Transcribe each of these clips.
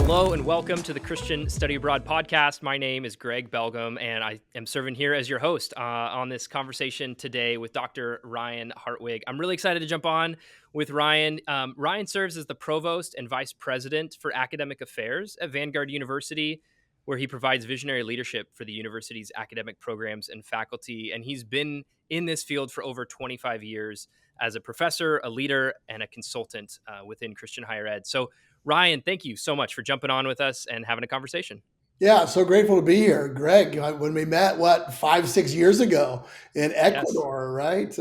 Hello and welcome to the Christian Study Abroad podcast. My name is Greg Belgum, and I am serving here as your host on this conversation today with Dr. Ryan Hartwig. I'm really excited to jump on with Ryan. Ryan serves as the Provost and Vice President for Academic Affairs at Vanguard University, where he provides visionary leadership for the university's academic programs and faculty. And he's been in this field for over 25 years as a professor, a leader, and a consultant within Christian higher ed. So Ryan, thank you so much for jumping on with us and having a conversation. Yeah, so grateful to be here, Greg. When we met, 5, 6 years ago in Yes. Ecuador, right?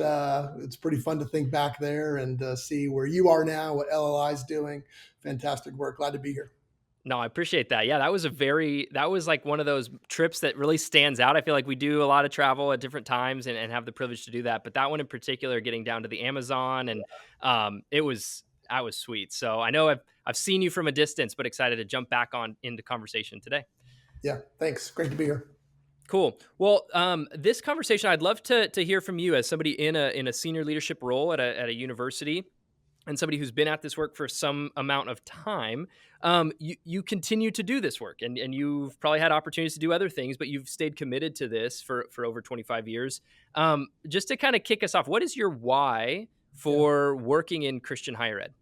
It's pretty fun to think back there and see where you are now, what L&LI is doing. Fantastic work. Glad to be here. No, I appreciate that. Yeah, that was like one of those trips that really stands out. I feel like we do a lot of travel at different times and have the privilege to do that. But that one in particular, getting down to the Amazon and that was sweet. So I know I've seen you from a distance, but excited to jump back on into conversation today. Yeah, thanks. Great to be here. Cool. Well, this conversation, I'd love to hear from you as somebody in a senior leadership role at a university and somebody who's been at this work for some amount of time. You continue to do this work, and you've probably had opportunities to do other things, but you've stayed committed to this for over 25 years. Just to kind of kick us off, what is your why Yeah. for working in Christian higher ed?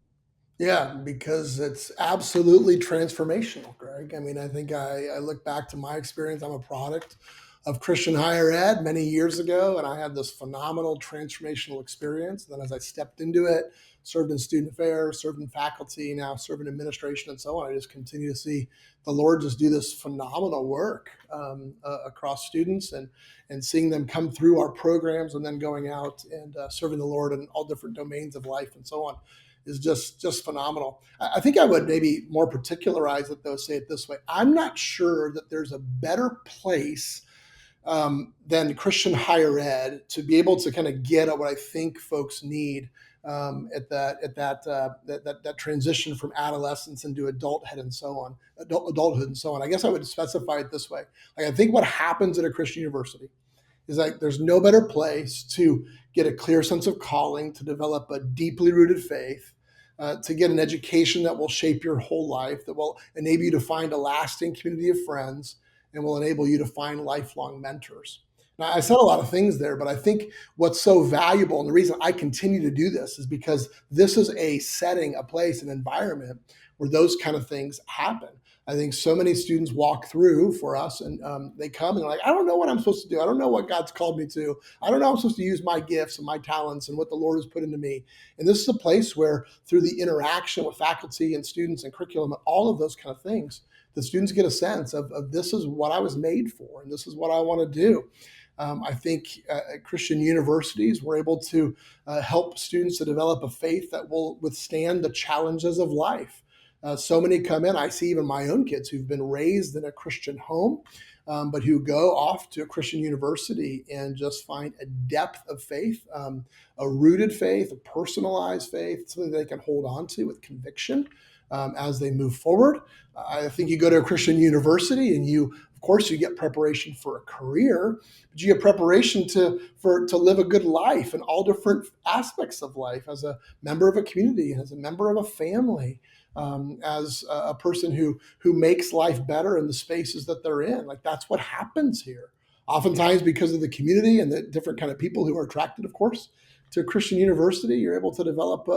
Yeah, because it's absolutely transformational, Greg. I mean, I think I look back to my experience. I'm a product of Christian higher ed many years ago, and I had this phenomenal transformational experience. And then as I stepped into it, served in student affairs, served in faculty, now serve in administration and so on, I just continue to see the Lord just do this phenomenal work across students and seeing them come through our programs and then going out and serving the Lord in all different domains of life and so on is just phenomenal. I think I would maybe more particularize it though, say it this way. I'm not sure that there's a better place than Christian higher ed to be able to kind of get at what I think folks need at that transition from adolescence into adulthood and so on, adulthood and so on. I guess I would specify it this way. Like I think what happens at a Christian university is like there's no better place to get a clear sense of calling, to develop a deeply rooted faith, to get an education that will shape your whole life, that will enable you to find a lasting community of friends, and will enable you to find lifelong mentors. Now, I said a lot of things there, but I think what's so valuable and the reason I continue to do this is because this is a setting, a place, an environment where those kind of things happen. I think so many students walk through for us and they come and they're like, I don't know what I'm supposed to do. I don't know what God's called me to. I don't know how I'm supposed to use my gifts and my talents and what the Lord has put into me. And this is a place where through the interaction with faculty and students and curriculum and all of those kind of things, the students get a sense of this is what I was made for and this is what I want to do. I think at Christian universities, we're able to help students to develop a faith that will withstand the challenges of life. So many come in. I see even my own kids who've been raised in a Christian home, but who go off to a Christian university and just find a depth of faith, a rooted faith, a personalized faith, something they can hold on to with conviction as they move forward. I think you go to a Christian university and of course, you get preparation for a career, but you get preparation to live a good life in all different aspects of life as a member of a community, as a member of a family, as a person who makes life better in the spaces that they're in. Like that's what happens here. Oftentimes, because of the community and the different kind of people who are attracted, of course, to a Christian university, you're able to develop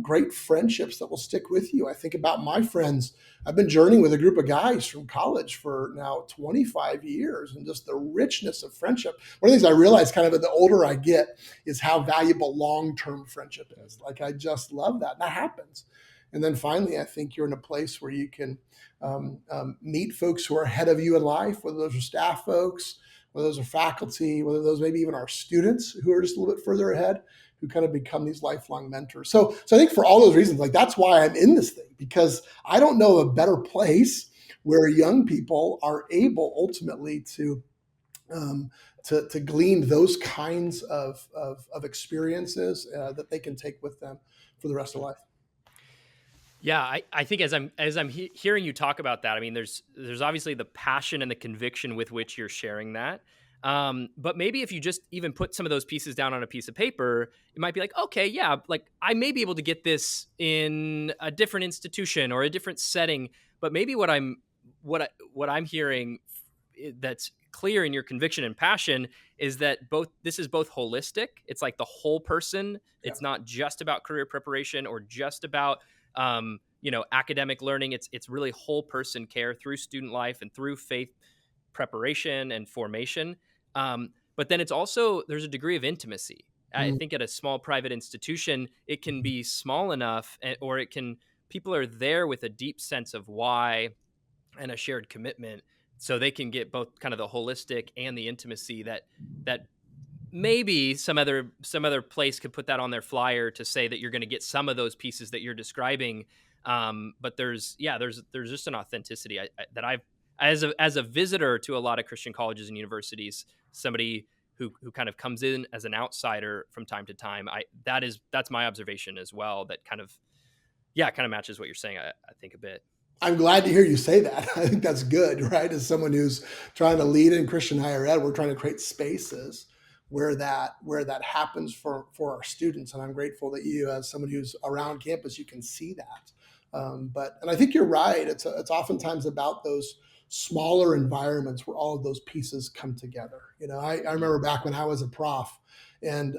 great friendships that will stick with you. I think about my friends. I've been journeying with a group of guys from college for now 25 years and just the richness of friendship. One of the things I realize kind of the older I get is how valuable long-term friendship is. Like I just love that. That happens. And then finally, I think you're in a place where you can meet folks who are ahead of you in life, whether those are staff folks, whether those are faculty, whether those maybe even are students who are just a little bit further ahead, who kind of become these lifelong mentors. So I think for all those reasons, like that's why I'm in this thing, because I don't know a better place where young people are able ultimately to glean those kinds of experiences that they can take with them for the rest of life. Yeah, I think as I'm hearing you talk about that, I mean, there's obviously the passion and the conviction with which you're sharing that. But maybe if you just even put some of those pieces down on a piece of paper, it might be like, okay, yeah, like I may be able to get this in a different institution or a different setting, But maybe what I'm hearing that's clear in your conviction and passion is that this is both holistic. It's like the whole person. Yeah. It's not just about career preparation or just about academic learning. It's really whole person care through student life and through faith preparation and formation. But then it's also there's a degree of intimacy. I Mm. think at a small private institution, it can be small enough, or it can people are there with a deep sense of why and a shared commitment, so they can get both kind of the holistic and the intimacy that maybe some other place could put that on their flyer to say that you're going to get some of those pieces that you're describing. But there's just an authenticity that I've as a visitor to a lot of Christian colleges and universities, somebody who kind of comes in as an outsider from time to time. That's my observation as well. That kind of matches what you're saying. I think a bit. I'm glad to hear you say that. I think that's good, right? As someone who's trying to lead in Christian higher ed, we're trying to create spaces where that happens for our students, and I'm grateful that you, as someone who's around campus, you can see that. And I think you're right. It's oftentimes about those smaller environments where all of those pieces come together. I remember back when I was a prof, and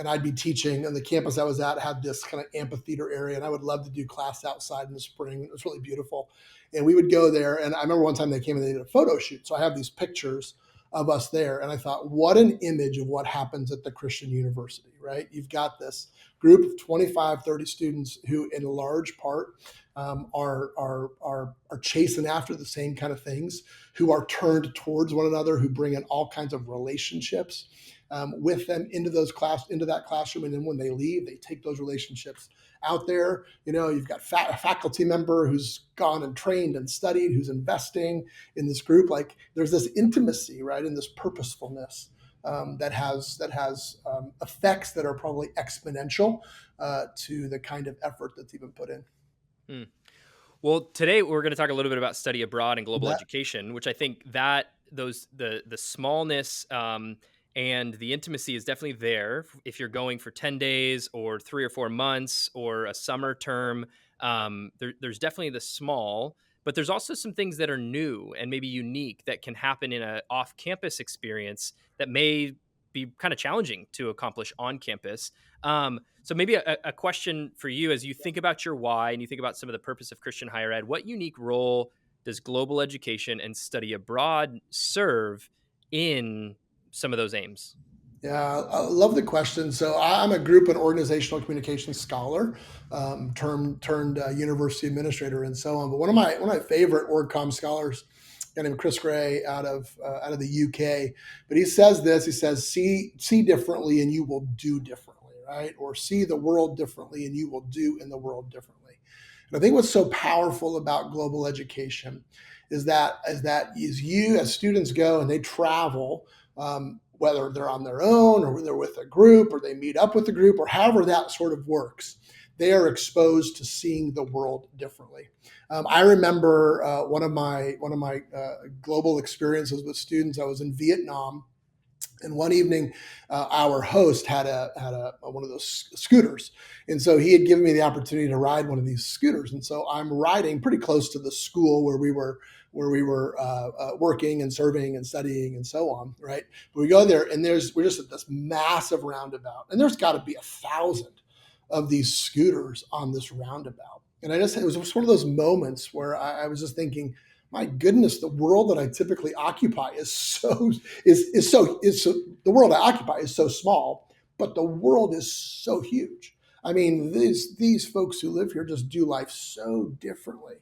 I'd be teaching, and the campus I was at had this kind of amphitheater area, and I would love to do class outside in the spring. It was really beautiful, and we would go there. And I remember one time they came and they did a photo shoot, so I have these pictures of us there, and I thought, what an image of what happens at the Christian university, right? You've got this group of 25, 30 students who, in large part, are chasing after the same kind of things, who are turned towards one another, who bring in all kinds of relationships with them into that classroom, and then when they leave, they take those relationships out there. You've got a faculty member who's gone and trained and studied, who's investing in this group. Like, there's this intimacy, right, and this purposefulness that has effects that are probably exponential to the kind of effort that's even put in. Hmm. Well, today we're going to talk a little bit about study abroad and global That, education, which I think that the smallness and the intimacy is definitely there if you're going for 10 days or 3 or 4 months or a summer term. There's definitely the small, but there's also some things that are new and maybe unique that can happen in a off-campus experience that may be kind of challenging to accomplish on campus. So maybe a question for you as you think about your why and you think about some of the purpose of Christian higher ed. What unique role does global education and study abroad serve in some of those aims? yeah, I love the question. So I'm a group and organizational communications scholar, turned university administrator, and so on. But one of my favorite OrgComm scholars, a guy named Chris Gray out of the UK, but he says this. He says, "See differently, and you will do differently, right? Or see the world differently, and you will do in the world differently." And I think what's so powerful about global education is you, as students go and they travel, whether they're on their own or they're with a group or they meet up with a group or however that sort of works, they are exposed to seeing the world differently. I remember one of my global experiences with students. I was in Vietnam, and one evening, our host had a one of those scooters, and so he had given me the opportunity to ride one of these scooters. And so I'm riding pretty close to the school where we were working and serving and studying and so on. Right, but we go there, and we're just at this massive roundabout, and there's got to be 1,000 of these scooters on this roundabout. And it was just one of those moments where I was just thinking, my goodness, the world that I typically occupy is so the world I occupy is so small, but the world is so huge. I mean, these folks who live here just do life so differently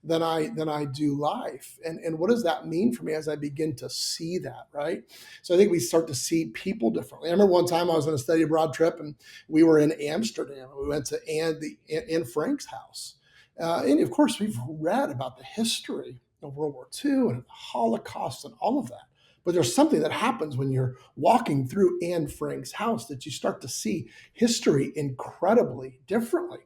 than I do life. And what does that mean for me as I begin to see that, right? So I think we start to see people differently. I remember one time I was on a study abroad trip, and we were in Amsterdam. We went to Anne Frank's house. And of course, we've read about the history of World War II and the Holocaust and all of that. But there's something that happens when you're walking through Anne Frank's house, that you start to see history incredibly differently.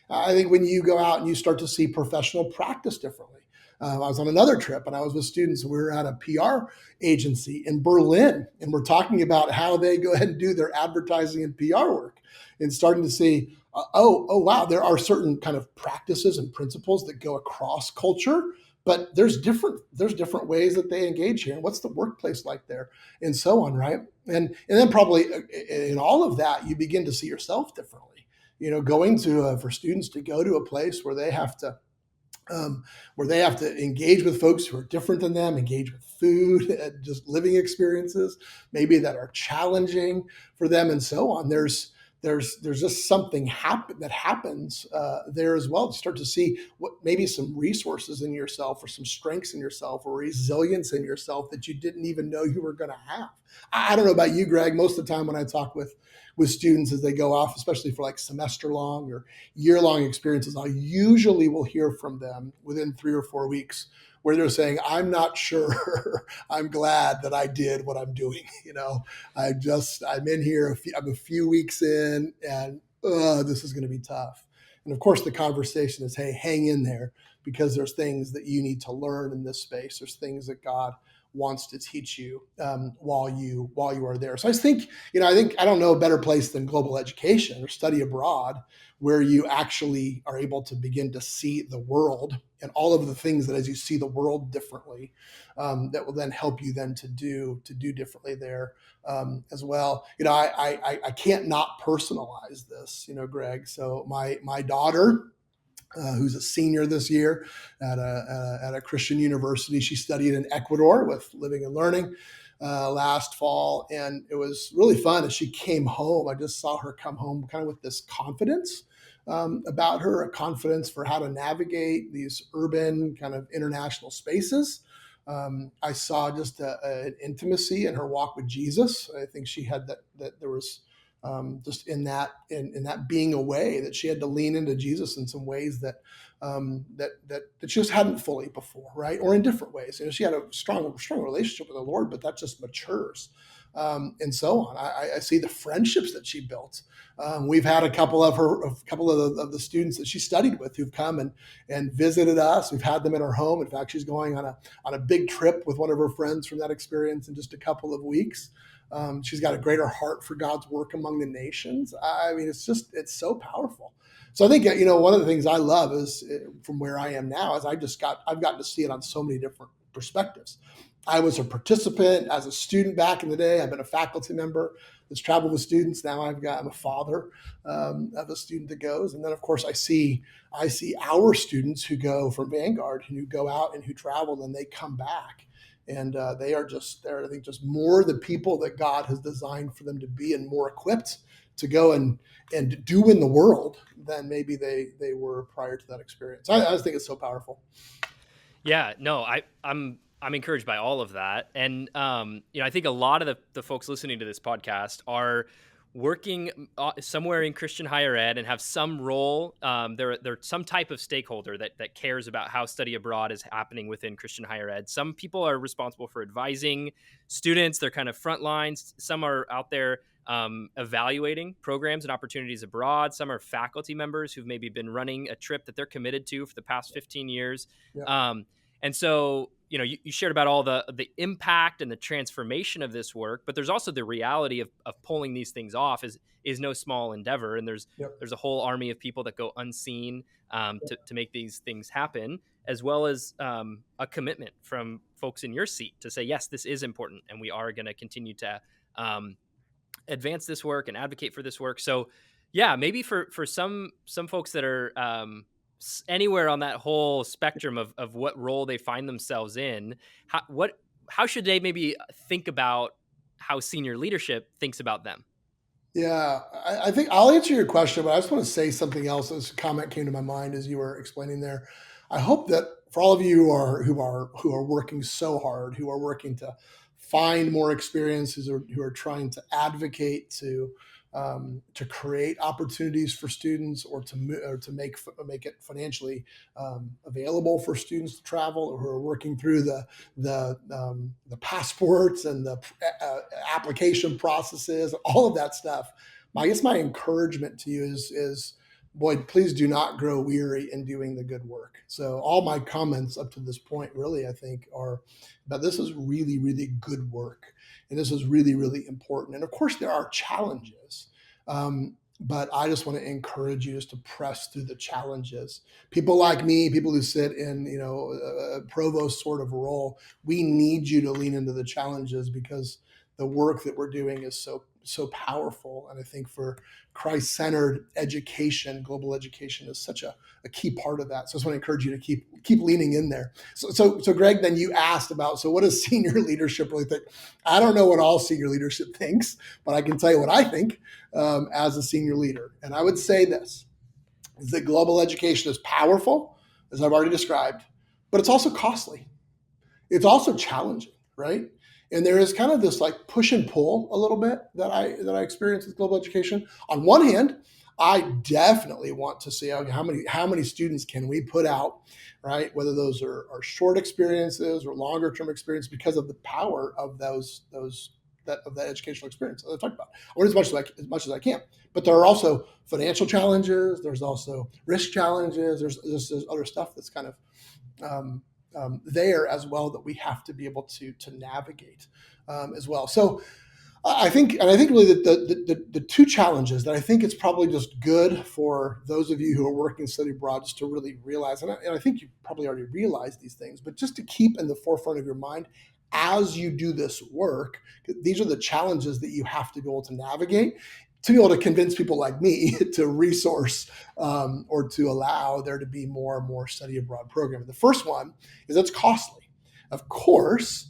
I think when you go out and you start to see professional practice differently, I was on another trip and I was with students. We were at a PR agency in Berlin, and we're talking about how they go ahead and do their advertising and PR work, and starting to see, oh wow, there are certain kind of practices and principles that go across culture, but there's different ways that they engage here. And what's the workplace like there, and so on, right? And then probably in all of that, you begin to see yourself differently. Going to for students to go to a place where they have to engage with folks who are different than them, engage with food, and just living experiences, maybe that are challenging for them, and so on. There's just something that happens there as well. You start to see what maybe some resources in yourself, or some strengths in yourself, or resilience in yourself that you didn't even know you were going to have. I don't know about you, Greg. Most of the time when I talk with students as they go off, especially for like semester long or year long experiences, I usually will hear from them within 3 or 4 weeks where they're saying, I'm not sure. I'm glad that I did what I'm doing. I'm in here, I'm a few weeks in, and this is going to be tough. And of course, the conversation is, hey, hang in there, because there's things that you need to learn in this space. There's things that God wants to teach you while you are there. So I don't know a better place than global education or study abroad, where you actually are able to begin to see the world and all of the things that, as you see the world differently, that will then help you then to do differently there as well. I can't not personalize this, Greg. So my daughter, who's a senior this year at a Christian university. She studied in Ecuador with Living and Learning last fall, and it was really fun. As she came home, I just saw her come home kind of with this confidence about her, a confidence for how to navigate these urban kind of international spaces. I saw just an intimacy in her walk with Jesus. I think she had that there was just in that being away, that she had to lean into Jesus in some ways that she just hadn't fully before, right? Or in different ways. She had a strong relationship with the Lord, but that just matures. And so on. I see the friendships that she built. We've had a couple of the students that she studied with who've come and visited us. We've had them in her home. In fact, she's going on a big trip with one of her friends from that experience in just a couple of weeks. She's got a greater heart for God's work among the nations. I mean, it's so powerful. So I think, one of the things I love is, from where I am now, is I've gotten to see it on so many different perspectives. I was a participant as a student back in the day. I've been a faculty member that's traveled with students. Now I'm a father of a student that goes. And then of course I see our students who go from Vanguard, who go out and who travel, and they come back. And they're, I think, just more the people that God has designed for them to be, and more equipped to go and do in the world than maybe they were prior to that experience. I just think it's so powerful. Yeah, no, I'm encouraged by all of that, and I think a lot of the folks listening to this podcast are working somewhere in Christian higher ed and have some role. They're some type of stakeholder that cares about how study abroad is happening within Christian higher ed. Some people are responsible for advising students; they're kind of front lines. Some are out there evaluating programs and opportunities abroad. Some are faculty members who've maybe been running a trip that they're committed to for the past 15 years. Yeah. And so, you shared about all the impact and the transformation of this work, but there's also the reality of pulling these things off is no small endeavor. And there's Yep. a whole army of people that go unseen to make these things happen, as well as a commitment from folks in your seat to say, yes, this is important, and we are going to continue to advance this work and advocate for this work. So, yeah, maybe for some folks that are anywhere on that whole spectrum of what role they find themselves in, how should they maybe think about how senior leadership thinks about them? Yeah, I think I'll answer your question, but I just want to say something else. As a comment came to my mind as you were explaining there. I hope that for all of you who are working so hard, who are working to find more experiences, or who are trying to advocate to create opportunities for students, or to make it financially available for students to travel, or who are working through the passports and the application processes, all of that stuff. I guess my encouragement to you is boy, please do not grow weary in doing the good work. So all my comments up to this point really, I think, are that this is really, really good work. And this is really, really important. And of course, there are challenges. But I just want to encourage you just to press through the challenges. People like me, people who sit in, a provost sort of role, we need you to lean into the challenges because the work that we're doing is so powerful. And I think for Christ-centered education, global education is such a key part of that. So I just want to encourage you to keep leaning in there. So Greg, then you asked about, so what does senior leadership really think? I don't know what all senior leadership thinks, but I can tell you what I think as a senior leader. And I would say this, is that global education is powerful, as I've already described, but it's also costly. It's also challenging, right? And there is kind of this like push and pull a little bit that I experience with global education. On one hand, I definitely want to see how many students can we put out, right? Whether those are short experiences or longer term experience, because of the power of that educational experience that I talked about. I want as much as I can. But there are also financial challenges. There's also risk challenges. There's other stuff that's kind of there as well that we have to be able to navigate as well. So I think really that the two challenges that I think it's probably just good for those of you who are working study abroad just to really realize, and I think you probably already realize these things, but just to keep in the forefront of your mind as you do this work, these are the challenges that you have to be able to navigate to be able to convince people like me to resource or to allow there to be more and more study abroad programming. The first one is it's costly. Of course,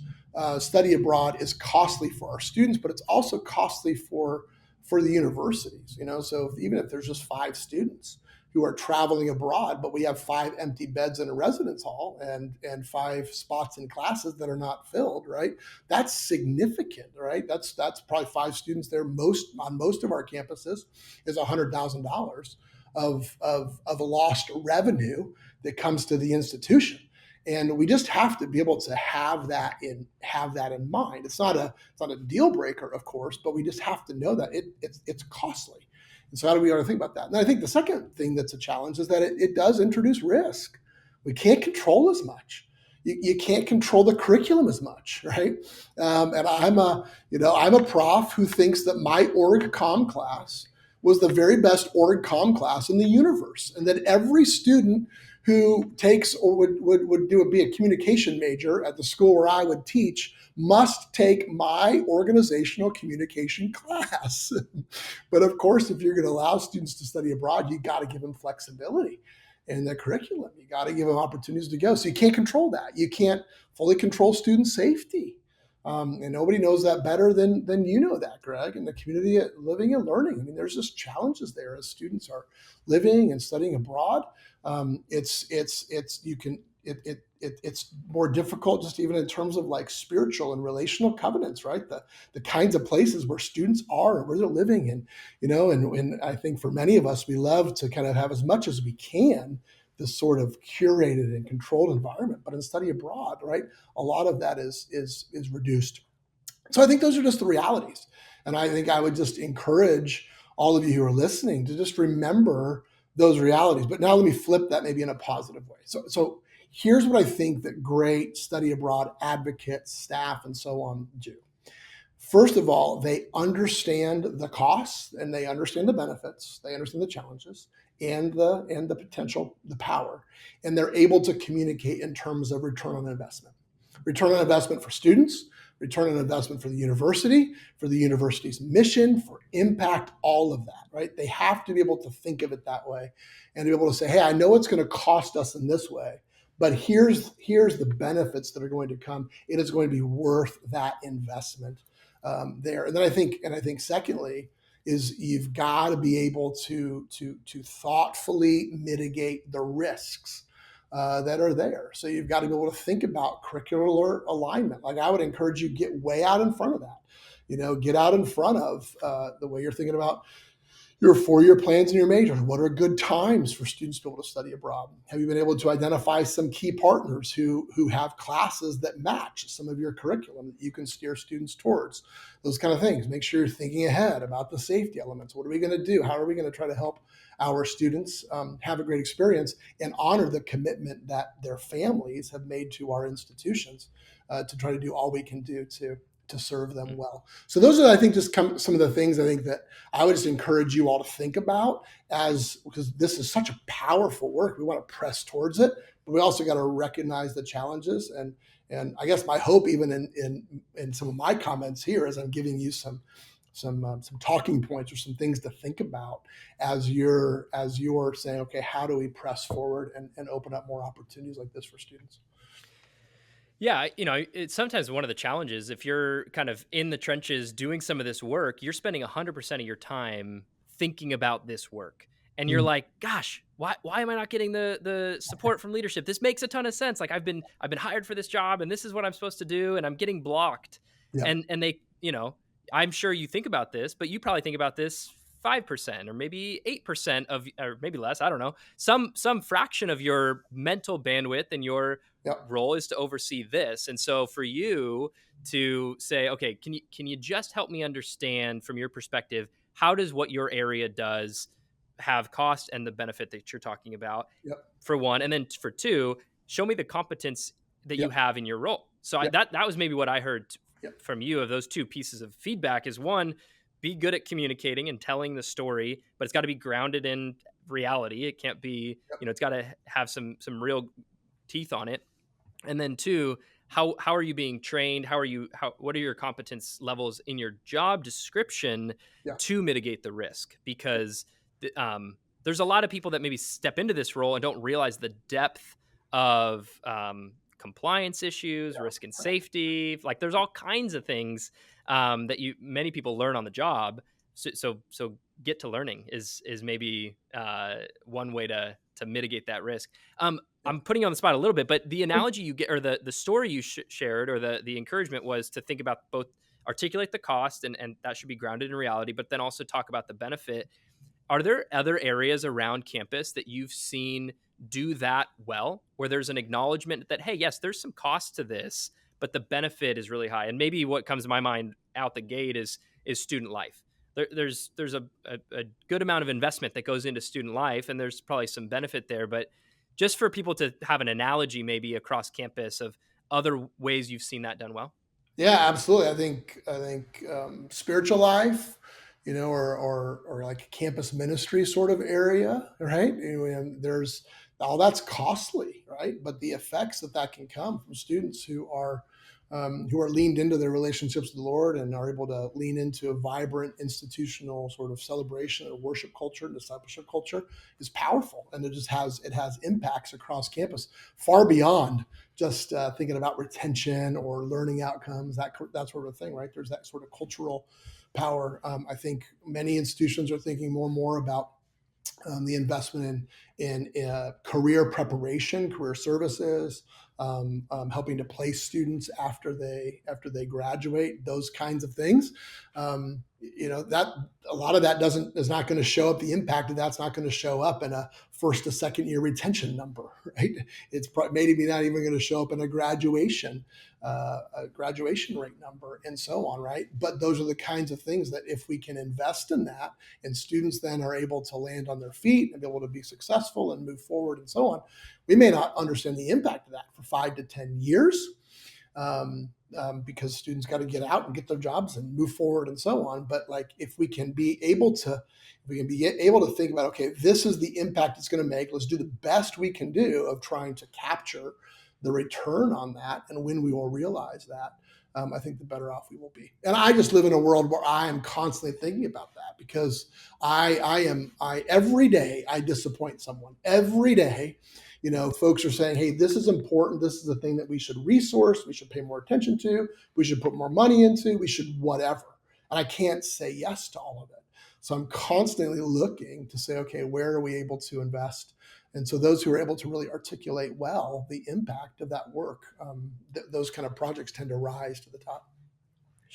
study abroad is costly for our students, but it's also costly for the universities. So even if there's just 5 students who are traveling abroad, but we have 5 empty beds in a residence hall and 5 spots in classes that are not filled, right? That's significant, right? That's probably 5 students there. On most of our campuses is $100,000 of lost revenue that comes to the institution. And we just have to be able to have that in mind. It's not a deal breaker, of course, but we just have to know that it's costly. And so how do we ought to think about that? And I think the second thing that's a challenge is that it does introduce risk. We can't control as much. You can't control the curriculum as much, right? And I'm a prof who thinks that my org comm class was the very best org comm class in the universe, and that every student who takes or would be a communication major at the school where I would teach must take my organizational communication class. But of course, if you're going to allow students to study abroad, you got to give them flexibility in the curriculum. You got to give them opportunities to go. So you can't control that. You can't fully control student safety. And nobody knows that better than you know that, Greg, in the community living and learning. I mean, there's just challenges there as students are living and studying abroad. It's more difficult just even in terms of like spiritual and relational covenants, right? The kinds of places where students are, where they're living, and I think for many of us, we love to kind of have as much as we can this sort of curated and controlled environment. But in study abroad, right, a lot of that is reduced. So I think those are just the realities. And I think I would just encourage all of you who are listening to just remember those realities. But now let me flip that maybe in a positive way. So here's what I think that great study abroad advocates, staff, and so on do. First of all, they understand the costs and they understand the benefits. They understand the challenges and the potential, the power, and they're able to communicate in terms of return on investment. Return on investment for students, return on investment for the university's mission, for impact, all of that, right? They have to be able to think of it that way and be able to say, hey, I know it's going to cost us in this way, but here's the benefits that are going to come. It is going to be worth that investment there. And then I think secondly is you've got to be able to thoughtfully mitigate the risks that are there. So you've got to be able to think about curricular alignment. Like I would encourage you get way out in front of that. Get out in front of the way you're thinking about your 4-year plans and your majors. What are good times for students to be able to study abroad? Have you been able to identify some key partners who have classes that match some of your curriculum that you can steer students towards? Those kind of things. Make sure you're thinking ahead about the safety elements. What are we going to do? How are we going to try to help our students have a great experience and honor the commitment that their families have made to our institutions to try to do all we can do to serve them well. So those are, I think, just some of the things I think that I would just encourage you all to think about as because this is such a powerful work. We want to press towards it, but we also got to recognize the challenges. And I guess my hope, even in some of my comments here, is I'm giving you some talking points or some things to think about as you're saying, okay, how do we press forward and open up more opportunities like this for students? Yeah, it's sometimes one of the challenges if you're kind of in the trenches doing some of this work, you're spending 100% of your time thinking about this work. And you're Mm. like, gosh, why am I not getting the support from leadership? This makes a ton of sense. Like I've been hired for this job and this is what I'm supposed to do and I'm getting blocked. Yeah, And they, I'm sure you think about this, but you probably think about this 5% or maybe 8% of or maybe less, I don't know. Some fraction of your mental bandwidth and your yeah, role is to oversee this. And so for you to say, okay, can you just help me understand from your perspective, how does what your area does have cost and the benefit that you're talking about, yeah, for one, and then for two, show me the competence that yeah, you have in your role. So yeah, that was maybe what I heard yeah, from you of those two pieces of feedback is one, be good at communicating and telling the story, but it's got to be grounded in reality. It can't be, yeah, it's got to have some real teeth on it. And then two, how are you being trained? How what are your competence levels in your job description yeah, to mitigate the risk? Because there's a lot of people that maybe step into this role and don't realize the depth of compliance issues, risk and safety. Like there's all kinds of things that many people learn on the job. So get to learning is maybe one way to mitigate that risk. yeah. I'm putting you on the spot a little bit, but the analogy you get or the story you shared or the encouragement was to think about both articulate the cost and that should be grounded in reality, but then also talk about the benefit. Are there other areas around campus that you've seen do that well, where there's an acknowledgement that, hey, yes, there's some cost to this, but the benefit is really high? And maybe what comes to my mind out the gate is student life. There's a good amount of investment that goes into student life, and there's probably some benefit there. But just for people to have an analogy, maybe across campus of other ways you've seen that done well. Yeah, absolutely. I think spiritual life, or like a campus ministry sort of area, right? And there's all that's costly, right? But the effects that can come from students who are leaned into their relationships with the Lord and are able to lean into a vibrant institutional sort of celebration or worship culture and discipleship culture is powerful, and it has impacts across campus far beyond just thinking about retention or learning outcomes, that sort of thing, right? There's that sort of cultural power. I think many institutions are thinking more and more about the investment in career preparation, career services, helping to place students after they graduate, those kinds of things. That a lot of that is not going to show up. The impact of that's not going to show up in a first to second year retention number, right? It's maybe not even going to show up in a graduation rate number, and so on, right? But those are the kinds of things that if we can invest in that, and students then are able to land on their feet and be able to be successful and move forward and so on, we may not understand the impact of that for 5 to 10 years, because students got to get out and get their jobs and move forward and so on. But like if we can be able to think about, okay, this is the impact it's going to make. Let's do the best we can do of trying to capture the return on that, and when we will realize that, I think the better off we will be. And I just live in a world where I am constantly thinking about that because I every day I disappoint someone. Every day, folks are saying, hey, this is important. This is a thing that we should resource. We should pay more attention to. We should put more money into. We should whatever. And I can't say yes to all of it. So I'm constantly looking to say, okay, where are we able to invest? And so those who are able to really articulate well the impact of that work, those kind of projects tend to rise to the top.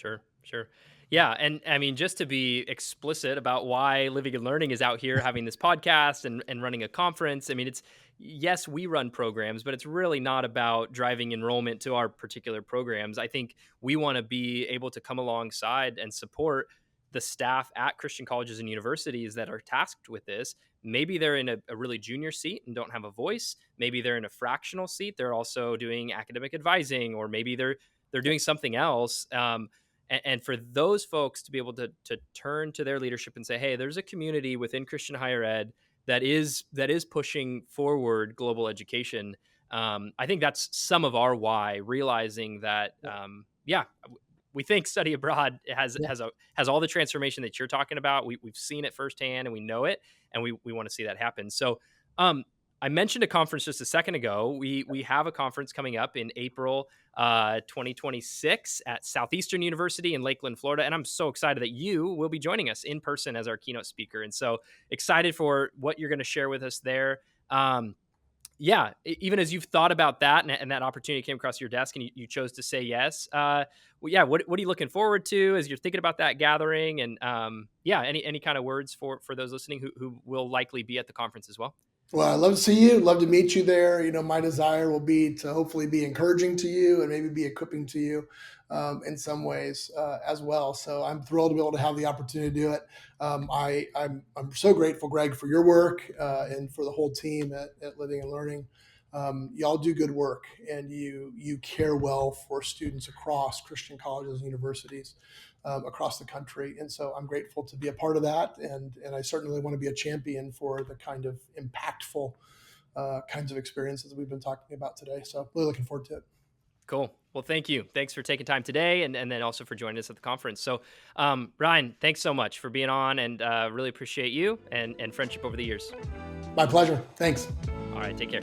Sure, sure. Yeah, and I mean, just to be explicit about why Living and Learning is out here having this podcast and running a conference. I mean, it's yes, we run programs, but it's really not about driving enrollment to our particular programs. I think we want to be able to come alongside and support the staff at Christian colleges and universities that are tasked with this. Maybe they're in a really junior seat and don't have a voice. Maybe they're in a fractional seat. They're also doing academic advising, or maybe they're doing something else. And for those folks to be able to turn to their leadership and say, hey, there's a community within Christian higher ed that is pushing forward global education. I think that's some of our why, realizing that yeah, we think study abroad Yeah. has all the transformation that you're talking about. We've seen it firsthand and we know it, and we want to see that happen. So um, I mentioned a conference just a second ago. We have a conference coming up in April 2026 at Southeastern University in Lakeland, Florida. And I'm so excited that you will be joining us in person as our keynote speaker. And so excited for what you're going to share with us there. Yeah, even as you've thought about that and that opportunity came across your desk and you chose to say yes. Well, yeah, what are you looking forward to as you're thinking about that gathering? And yeah, any kind of words for those listening who will likely be at the conference as well? Well, I'd love to see you. Love to meet you there. My desire will be to hopefully be encouraging to you and maybe be equipping to you in some ways as well. So I'm thrilled to be able to have the opportunity to do it. I'm so grateful, Greg, for your work and for the whole team at Living and Learning. Y'all do good work, and you care well for students across Christian colleges and universities across the country. And so I'm grateful to be a part of that. And I certainly want to be a champion for the kind of impactful kinds of experiences we've been talking about today. So really looking forward to it. Cool. Well, thank you. Thanks for taking time today, and then also for joining us at the conference. So, Ryan, thanks so much for being on, and really appreciate you and friendship over the years. My pleasure. Thanks. All right, take care.